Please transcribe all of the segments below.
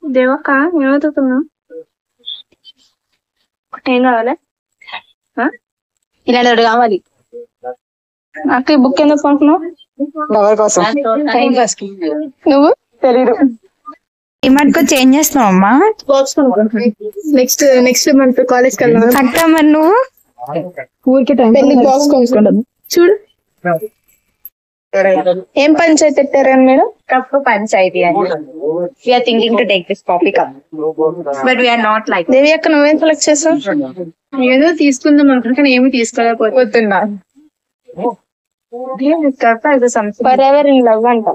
దేవక్క ఏమవుతున్నావు? ఏం కావాలి? ఇలాంటి కావాలి. అక్క ఈ బుక్ ఎందుకు కొనుక్కున్నావు? ఎవరి కోసం? Time pass. నువ్వు తెలీదు. ఈ మటుకు చేంజ్ చేస్తున్నావు అమ్మా. నెక్స్ట్ మంత్ కాలేజ్ కి వెళ్దాం అక్క. మరి నువ్వు ఊరికి టైం పెళ్లికి బాక్స్ కొనుక్కుంటాను. చూడు ఏం పంచాయతీ పెట్టారా మీరు? కప్పు పంచాయతీ అని. We are thinking to take this topic up, but we are not like. దేవి అక్క నువ్వేం సెలెక్ట్ చేసావు? ఏదో తీసుకుందాం అనుకుంటే ఏమి తీసుకోలేకపోతున్నా. ఫర్ ఎవర్ ఇన్ లవ్ అంట.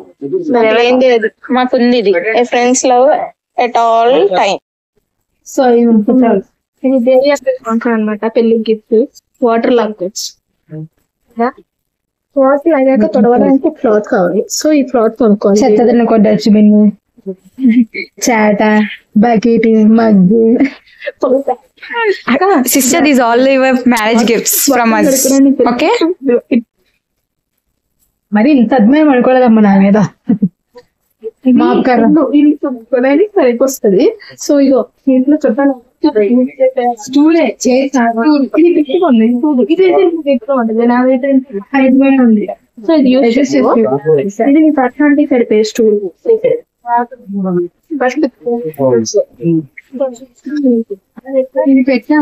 ఏం లేదు, మాకుంది ఇది friends love at all time. So ఇది దేవి అక్క అనమాట. పెళ్లి గిఫ్ట్ వాటర్ లాకెట్స్. క్లాత్ లాగాక తొడవడానికి క్లాత్ కావాలి. సో ఈ క్లాత్ కొనుక్కోవాలి. చెత్తదన్న డస్ట్బిన్, చాట, bucket, mug. Sister, these all your marriage gifts from us. Okay. మరి ఇంత అద్భుతం అనుకోలేదమ్మా నా మీద. కొనడానికి సరిపోతుంది. సో ఇగో ఇంట్లో చెప్పాను స్టూలే ఇది పెట్టుకోండి. ఉంది. సో ఇది యూజ్ చేసి ఇది మీ పర్సనాలిటీ సరిపోయే స్టూల్. ఇది పెట్టా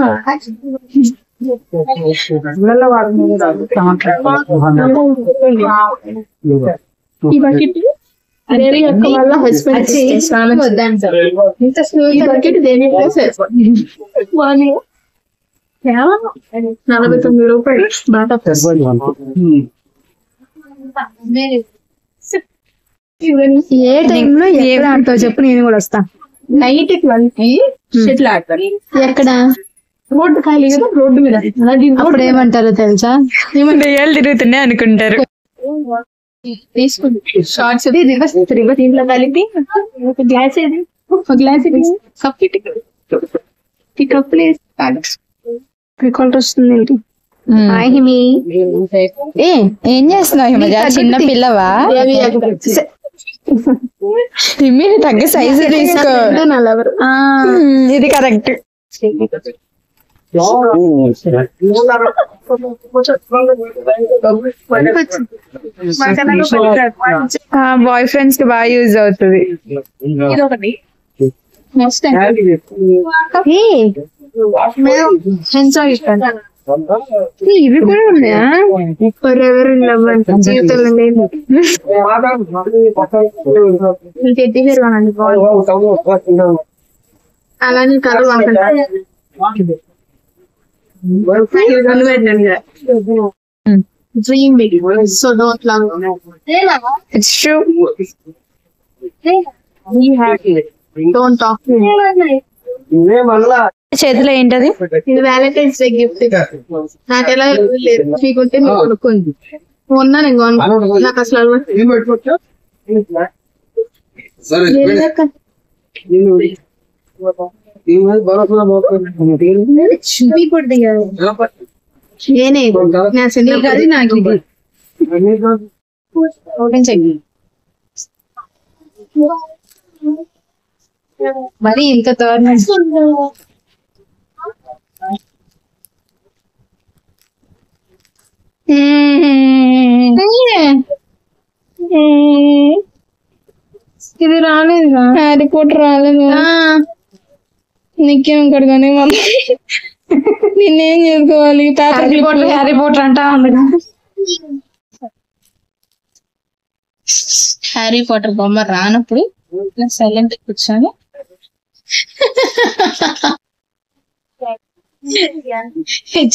ఈ బకెట్ దేవి అక్క వాళ్ళ హస్బెండ్ బకెట్ దేవి 49 రూపాయలు బాటా. ఏ టైంలో ఎక్కడ ఆడతావు చెప్పు, నేను కూడా వస్తా. నైట్ 12కి షటిల్ ఆడతాను. ఎక్కడ? రోడ్డు ఖాళీ కదా, రోడ్డు మీద. అప్పుడు ఏమంటారో తెలుసా? దయ్యాలు తిరుగుతున్నాయి అనుకుంటారు. తీసుకుంది షార్ట్స్ రివర్స్ ఇంట్లో కలిపి ఒక గ్లాస్ ఏది ఒక గ్లాస్ కప్ ఈ కప్ రికార్డ్ వస్తుంది. ఏం చేస్తున్నావు హిమజ? చిన్న పిల్లవా? మీరు తగ్గ సైజు తీసుకో. ఇది కరెక్ట్. బాయ్ ఫ్రెండ్స్ కి బాగా యూజ్ అవుతుంది. ఇదొకటి ఇవి కూడా ఉన్నాయా? ఫరెవర్ ఇన్ లవ్ అంట. జీవితంలో లేదు టెడ్డీ బేర్ కొనండి అలానే కలర్ అనుకుంటా. Dream big, so don't love. It's true. Be happy. Don't talk to me. చేతిలో ఏంటది? ఇది వ్యాలంటైన్స్ డే గిఫ్ట్. నాకు ఎలా లేదు, మీకుంటే మీరు కొనుక్కోండి. మొన్న నేను కొనుక్కో, నాకు అసలు అలవాటు. మరి ఇంత దారుణం. ఇది రాలేదు, హ్యారీ పోటర్ రాలేదు. నీకేం కడగానే మళ్ళీ నిన్నేం చేసుకోవాలి? హ్యారీ పోటర్ అంటా. హ్యారీ పోటర్ బొమ్మ రానప్పుడు సైలెంట్ కూర్చొని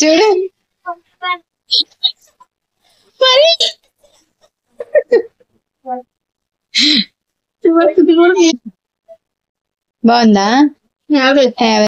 చూడు మరి బాగుందా?